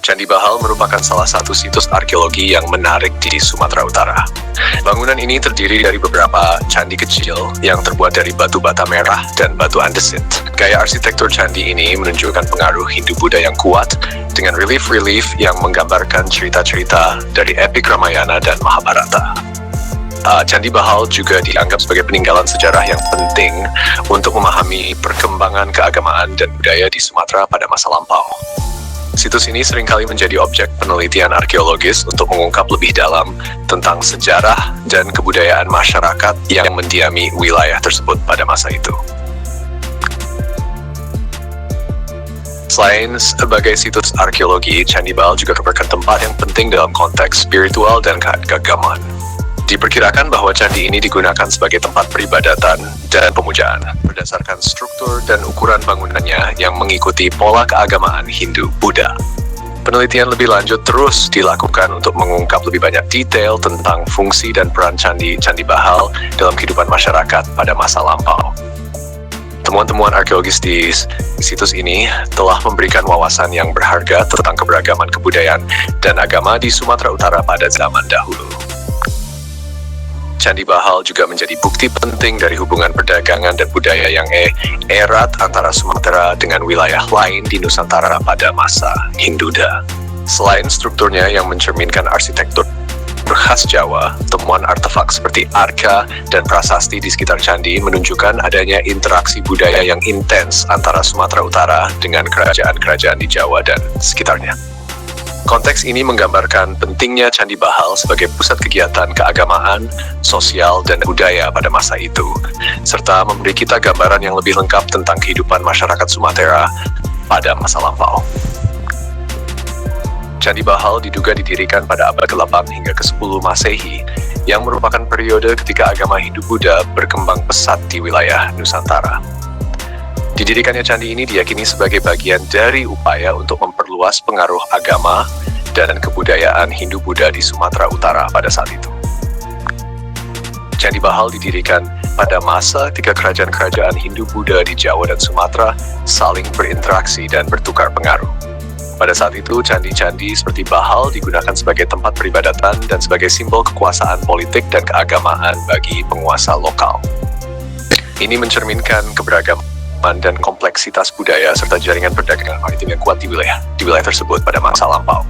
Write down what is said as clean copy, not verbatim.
Candi Bahal merupakan salah satu situs arkeologi yang menarik di Sumatera Utara. Bangunan ini terdiri dari beberapa candi kecil yang terbuat dari batu bata merah dan batu andesit. Gaya arsitektur candi ini menunjukkan pengaruh Hindu-Buddha yang kuat dengan relief-relief yang menggambarkan cerita-cerita dari epik Ramayana dan Mahabharata. Candi Bahal juga dianggap sebagai peninggalan sejarah yang penting untuk memahami perkembangan keagamaan dan budaya di Sumatera pada masa lampau. Situs ini seringkali menjadi objek penelitian arkeologis untuk mengungkap lebih dalam tentang sejarah dan kebudayaan masyarakat yang mendiami wilayah tersebut pada masa itu. Selain sebagai situs arkeologi, Candi Bahal juga merupakan tempat yang penting dalam konteks spiritual dan keagamaan. Diperkirakan bahwa candi ini digunakan sebagai tempat peribadatan dan pemujaan berdasarkan struktur dan ukuran bangunannya yang mengikuti pola keagamaan Hindu-Buddha. Penelitian lebih lanjut terus dilakukan untuk mengungkap lebih banyak detail tentang fungsi dan peran Candi Bahal dalam kehidupan masyarakat pada masa lampau. Temuan-temuan arkeologis di situs ini telah memberikan wawasan yang berharga tentang keberagaman kebudayaan dan agama di Sumatera Utara pada zaman dahulu. Candi Bahal juga menjadi bukti penting dari hubungan perdagangan dan budaya yang erat antara Sumatera dengan wilayah lain di Nusantara pada masa Hindu-Buddha. Selain strukturnya yang mencerminkan arsitektur khas Jawa, temuan artefak seperti arka dan prasasti di sekitar candi menunjukkan adanya interaksi budaya yang intens antara Sumatera Utara dengan kerajaan-kerajaan di Jawa dan sekitarnya. Konteks ini menggambarkan pentingnya Candi Bahal sebagai pusat kegiatan keagamaan, sosial, dan budaya pada masa itu, serta memberi kita gambaran yang lebih lengkap tentang kehidupan masyarakat Sumatera pada masa lampau. Candi Bahal diduga didirikan pada abad ke-8 hingga ke-10 Masehi, yang merupakan periode ketika agama Hindu-Buddha berkembang pesat di wilayah Nusantara. Didirikannya candi ini diyakini sebagai bagian dari upaya untuk memperluas pengaruh agama dan kebudayaan Hindu-Buddha di Sumatera Utara pada saat itu. Candi Bahal didirikan pada masa ketika kerajaan-kerajaan Hindu-Buddha di Jawa dan Sumatera saling berinteraksi dan bertukar pengaruh. Pada saat itu, candi-candi seperti Bahal digunakan sebagai tempat peribadatan dan sebagai simbol kekuasaan politik dan keagamaan bagi penguasa lokal. Ini mencerminkan keberagaman dan kompleksitas budaya serta jaringan perdagangan maritim yang kuat di wilayah tersebut pada masa lampau.